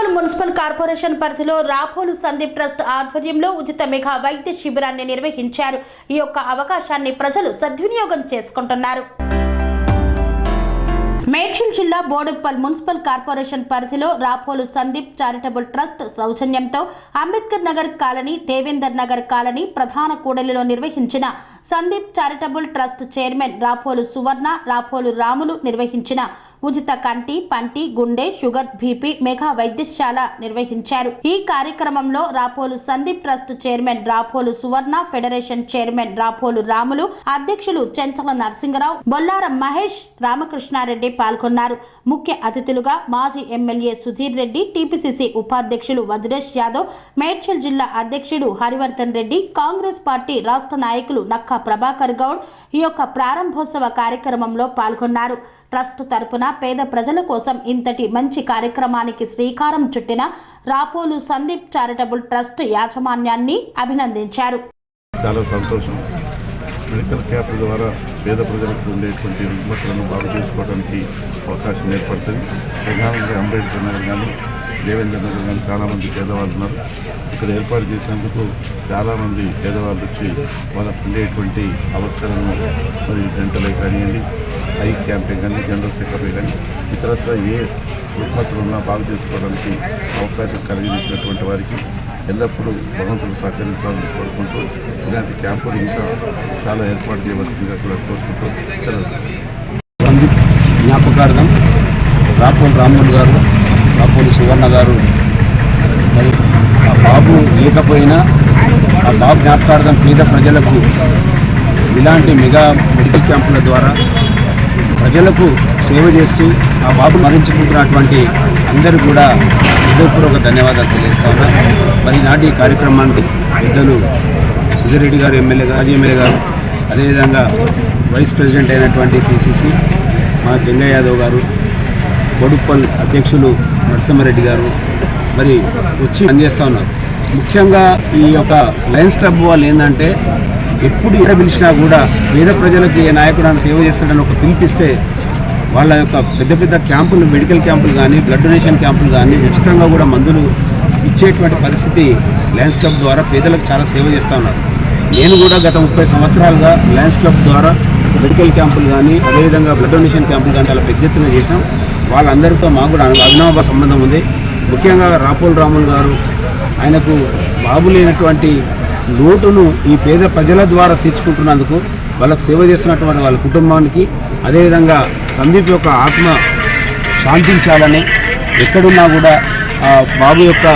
Boduppal municipal corporation పరిధిలో Rapolu Sandeep trust ఆధ్వర్యంలో ఉచిత మెగా వైద్య శిబిరాన్ని నిర్వహించారు. ఈ యొక్క అవకాశాన్ని ప్రజలు సద్వినియోగం చేసుకుంటున్నారు. మేడ్చల్ జిల్లా బోడుప్పల్ మున్సిపల్ కార్పొరేషన్ పరిధిలో రాపోలు సందీప్ చారిటబుల్ ట్రస్ట్ సౌజన్యంతో అంబేద్కర్ నగర్ కాలనీ, దేవేందర్ నగర్ కాలనీ ప్రధాన కూడలిలో నిర్వహించిన Sandeep charitable trust chairman Rapolu Suvarna, Rapolu Ramulu నిర్వహించిన ఉచిత కంటి, పంటి, గుండె, షుగర్, బీపీ మెగా వైద్యశాల నిర్వహించారు. ఈ కార్యక్రమంలో రాపోలు సందీప్ ట్రస్ట్ చైర్మన్ రాపోలు సువర్ణ, ఫెడరేషన్ చైర్మన్ రాపోలు రాములు, అధ్యక్షులు చెంచల నరసింగరావు, బొల్లారం మహేష్, రామకృష్ణారెడ్డి పాల్గొన్నారు. ముఖ్య అతిథులుగా మాజీ ఎమ్మెల్యే సుధీర్ రెడ్డి, టీపీసీసీ ఉపాధ్యక్షులు వజ్రేష్ యాదవ్, మేడ్చల్ జిల్లా అధ్యక్షుడు హరివర్ధన్ రెడ్డి, కాంగ్రెస్ పార్టీ రాష్ట్ర నాయకులు నక్కా ప్రభాకర్ గౌడ్ ఈ యొక్క ప్రారంభోత్సవ కార్యక్రమంలో పాల్గొన్నారు. ట్రస్ట్ తరపున పేద ప్రజల కోసం ఇంతటి మంచి కార్యక్రమానికి శ్రీకారం చుట్టిన రాపోలు సందీప్ చారిటబుల్ ట్రస్ట్ యాజమాన్యాన్ని అభినందించారు. చాలా సంతోషం. మెడికల్ క్యాంప్ ద్వారా పేద ప్రజలకు ఉండేటువంటి రుగ్మతలను బాగు చేసుకోవడానికి అవకాశం ఏర్పడుతుంది. ప్రధానంగా అంబేద్కర్ నగర్ కానీ, దేవేంద్ర నగర్ కానీ చాలామంది పేదవాళ్ళు ఉన్నారు. ఇక్కడ ఏర్పాటు చేసినందుకు చాలామంది పేదవాళ్ళు వచ్చి వాళ్ళకు ఉండేటువంటి అవసరాలను మరి డెంటలే కానివ్వండి, ఐ క్యాంపే కానీ, జనరల్ చెకపే కానీ ఇతరత్ర ఏ రుగ్మతలు ఉన్నా బాగు చేసుకోవడానికి అవకాశం కలిగించినటువంటి వారికి ఎల్లప్పుడూ భగవంతుడు సహకరించాలని కోరుకుంటూ ఇలాంటి క్యాంపులు ఇంకా చాలా ఏర్పాటు చేయవలసిందిగా కూడా కోరుకుంటూ సెలవు. జ్ఞాపకార్థం రాపోలు రాములు గారు, రాపోలు సువర్ణ గారు, మరి ఆ బాబు లేకపోయినా ఆ బాబు జ్ఞాపకార్థం పేద ప్రజలకు ఇలాంటి మెగా మెడికల్ క్యాంపుల ద్వారా ప్రజలకు సేవ చేస్తూ ఆ బాబు మరించుకుంటున్నటువంటి అందరూ కూడా హృదయపూర్వక ధన్యవాదాలు తెలియజేస్తా ఉన్నా. మరి నాటి కార్యక్రమానికి పెద్దలు సుధీర్ రెడ్డి గారు, మాజీ ఎమ్మెల్యే గారు, అదేవిధంగా వైస్ ప్రెసిడెంట్ అయినటువంటి పిసిసి మా జంగయ్య యాదవ్ గారు, బోడుప్పల్ అధ్యక్షులు నరసింహారెడ్డి గారు మరి వచ్చి పనిచేస్తూ ఉన్నారు. ముఖ్యంగా ఈ యొక్క లయన్స్ క్లబ్ వాళ్ళు ఏంటంటే ఎప్పుడు ఎక్కడ పిలిచినా కూడా పేద ప్రజలకి ఏ నాయకుడు సేవ చేస్తాడని ఒక పిలిపిస్తే వాళ్ళ యొక్క పెద్ద పెద్ద క్యాంపులు, మెడికల్ క్యాంపులు కానీ, బ్లడ్ డొనేషన్ క్యాంపులు కానీ ఉచితంగా కూడా మందులు ఇచ్చేటువంటి పరిస్థితి లయన్స్ క్లబ్ ద్వారా పేదలకు చాలా సేవ చేస్తూ ఉన్నారు. నేను కూడా గత 30 సంవత్సరాలుగా లయన్స్ క్లబ్ ద్వారా మెడికల్ క్యాంపులు కానీ, అదేవిధంగా బ్లడ్ డొనేషన్ క్యాంపులు కానీ చాలా పెద్ద ఎత్తున చేసినాం. వాళ్ళందరితో మాకు కూడా అవినాభావ సంబంధం ఉంది. ముఖ్యంగా రాపోలు రాములు గారు ఆయనకు బాబు లేనటువంటి లోటును ఈ పేద ప్రజల ద్వారా తీర్చుకుంటున్నందుకు, వాళ్ళకు సేవ చేస్తున్నటువంటి వాళ్ళ కుటుంబానికి, అదేవిధంగా సందీప్ యొక్క ఆత్మ శాంతించాలని, ఎక్కడున్నా కూడా ఆ బాబు యొక్క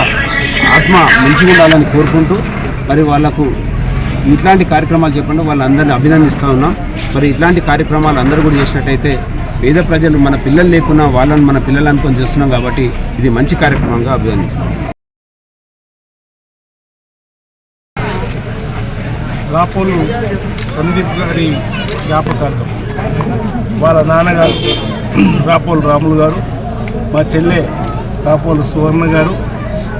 ఆత్మ మంచిగా ఉండాలని కోరుకుంటూ మరి వాళ్ళకు ఇట్లాంటి కార్యక్రమాలు చెప్పండి వాళ్ళందరినీ అభినందిస్తూ ఉన్నాం. మరి ఇట్లాంటి కార్యక్రమాలు అందరూ కూడా చేసినట్టయితే పేద ప్రజలు మన పిల్లలు లేకున్నా వాళ్ళని మన పిల్లలు అనుకొని చేస్తున్నాం కాబట్టి ఇది మంచి కార్యక్రమంగా అభినందిస్తాం. రాపోలు సందీప్ గారి జ్ఞాపకార్థం వాళ్ళ నాన్నగారు రాపోలు రాములు గారు, మా చెల్లె రాపోలు సువర్ణ గారు,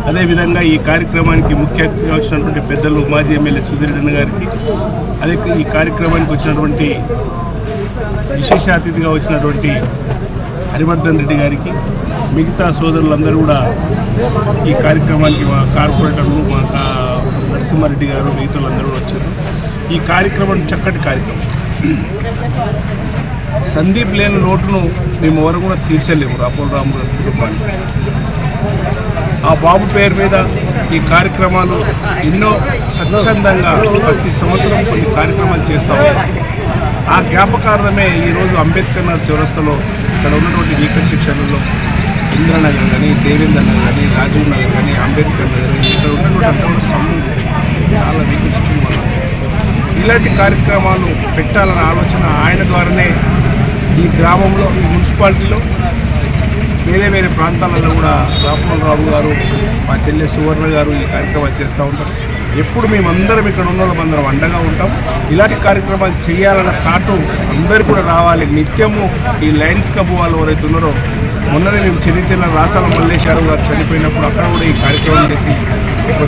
అదేవిధంగా ఈ కార్యక్రమానికి ముఖ్య అతిథిగా వచ్చినటువంటి పెద్దలు మాజీ ఎమ్మెల్యే సుధీర్ రెడ్డి గారికి, అదే ఈ కార్యక్రమానికి వచ్చినటువంటి విశేష అతిథిగా వచ్చినటువంటి హరివర్ధన్ రెడ్డి గారికి, మిగతా సోదరులందరూ కూడా ఈ కార్యక్రమానికి మా కార్పొరేటర్లు, మా నరసింహారెడ్డి గారు, మిగతాలందరూ వచ్చారు. ఈ కార్యక్రమం చక్కటి కార్యక్రమం. సందీప్ లేని లోటును మేము ఎవరు కూడా తీర్చలేము. రాపోలు రాము గారి కుటుంబానికి ఆ బాబు పేరు మీద ఈ కార్యక్రమాలు ఎన్నో స్వచ్ఛందంగా ప్రతి సంవత్సరం కొన్ని కార్యక్రమాలు చేస్తూ ఉంటాం. ఆ జ్ఞాపకార్థమే ఈరోజు అంబేద్కర్ నగర్ చౌరస్తాలో ఇక్కడ ఉన్నటువంటి రీకన్స్ట్రక్షన్లలో ఇంద్రనగర్ కానీ, దేవేంద్ర నగర్ కానీ, రాజీవ్ నగర్ కానీ, అంబేద్కర్ నగర్ ఇక్కడ ఉన్నటువంటి అంతా సమూహం చాలా రీకన్స్ట్రక్షన్ వల్ల ఇలాంటి కార్యక్రమాలు పెట్టాలన్న ఆలోచన ఆయన ద్వారానే ఈ గ్రామంలో, ఈ మున్సిపాలిటీలో వేరే వేరే ప్రాంతాలలో కూడా రాపోలు రాము గారు, మా చెల్లె సువర్ణ గారు ఈ కార్యక్రమాలు చేస్తూ ఉంటారు. ఎప్పుడు మేమందరం ఇక్కడ ఉన్న వాళ్ళందరం అండగా ఉంటాం. ఇలాంటి కార్యక్రమాలు చేయాలన్న థాటు అందరూ కూడా రావాలి. నిత్యము ఈ లయన్స్ క్లబ్ వాళ్ళు ఎవరైతే ఉన్నారో, మొన్ననే మేము చిన్న రాసాల మల్లేశ్వరం గారు చనిపోయినప్పుడు అక్కడ కూడా ఈ కార్యక్రమం చేసి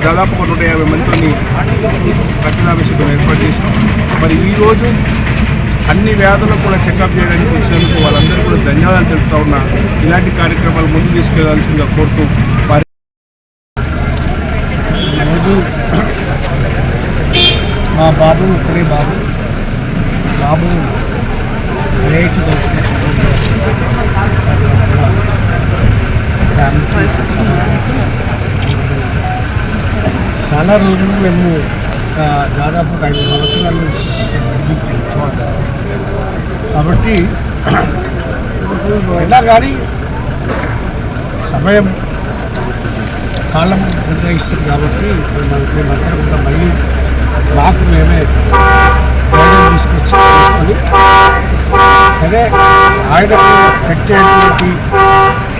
దాదాపు 150 మందితో రక్తదాభిషేకం ఏర్పాటు చేసినాం. మరి ఈరోజు అన్ని వ్యాధులకు కూడా చెకప్ చేయడానికి వచ్చినందుకు వాళ్ళందరూ కూడా ధన్యవాదాలు తెలుపుతా ఉన్నా. ఇలాంటి కార్యక్రమాలు ముందు తీసుకెళ్లాల్సిందిగా కోరుతూ బాబు ఇక్కడే బాబు రేటు చాలా రోజులు మేము దాదాపు 5 సంవత్సరాలు కాబట్టి అయినా కానీ సమయం కాలం నిర్ణయిస్తుంది కాబట్టి మేమందరం కూడా మళ్ళీ మాకు మేమే ధైర్యం తీసుకొని అదే ఆయనకు పెట్టేటువంటి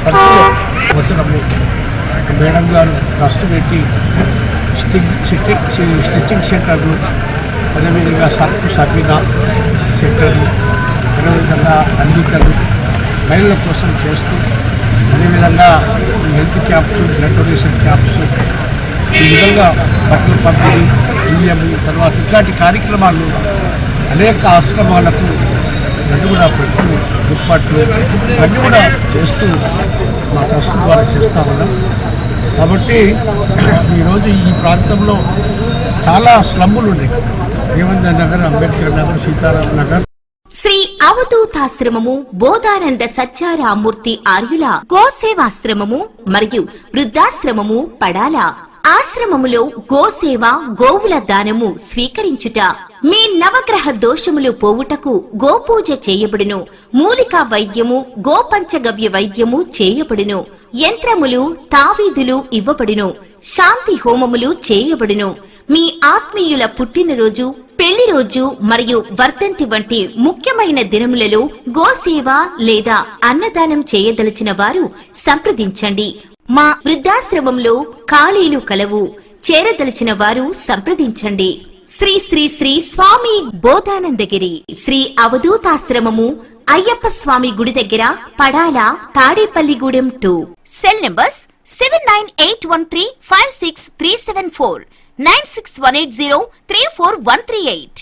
ఖర్చులో వచ్చినప్పుడు మేడం గారు ట్రస్ట్ పెట్టి స్టిచ్చింగ్ సెంటర్లు, అదేవిధంగా సబీనా సెంటర్లు, అదేవిధంగా అందికలు మహిళల కోసం చేస్తూ, అదేవిధంగా health camps, blood donation camps, ఈ విధంగా బట్టలు పంపిణీ, బియ్యము, తర్వాత ఇట్లాంటి కార్యక్రమాలు అనేక ఆశ్రమాలకు ఇవన్నీ కూడా పెట్టు దుప్పట్లు ఇవన్నీ కూడా చేస్తూ మా ట్రస్ట్ ద్వారా చేస్తూ ఉన్నాం. కాబట్టి ఈరోజు ఈ ప్రాంతంలో చాలా స్లమ్ములు ఉన్నాయి. దేవేందర్ నగర్, అంబేద్కర్ నగర్, సీతారాం నగర్. శ్రీ అవధూతాశ్రమము, బోధానంద సత్యారామూర్తి ఆర్యుల గోసేవాశ్రమము మరియు వృద్ధాశ్రమము పడాల. ఆశ్రమములో గోసేవ, గోవుల దానము స్వీకరించుట, మీ నవగ్రహ దోషములు పోవుటకు గోపూజ చేయబడును. మూలికా వైద్యము, గోపంచగవ్య వైద్యము చేయబడును. యంత్రములు, తావీదులు ఇవ్వబడును. శాంతి హోమములు చేయబడును. మీ ఆత్మీయుల పుట్టినరోజు, పెళ్లి రోజు మరియు వర్ధంతి వంటి ముఖ్యమైన దినములలో గోసేవ లేదా అన్నదానం చేయదలిచిన వారు సంప్రదించండి. మా వృద్ధాశ్రమంలో ఖాళీలు కలవు. చేరదలిచిన వారు సంప్రదించండి. శ్రీ శ్రీ శ్రీ స్వామి బోధానందగిరి శ్రీ అవధూతాశ్రమము, అయ్యప్ప స్వామి గుడి దగ్గర, పడాల, తాడేపల్లిగూడెం 2. Cell numbers 7981356374, 9618034 138.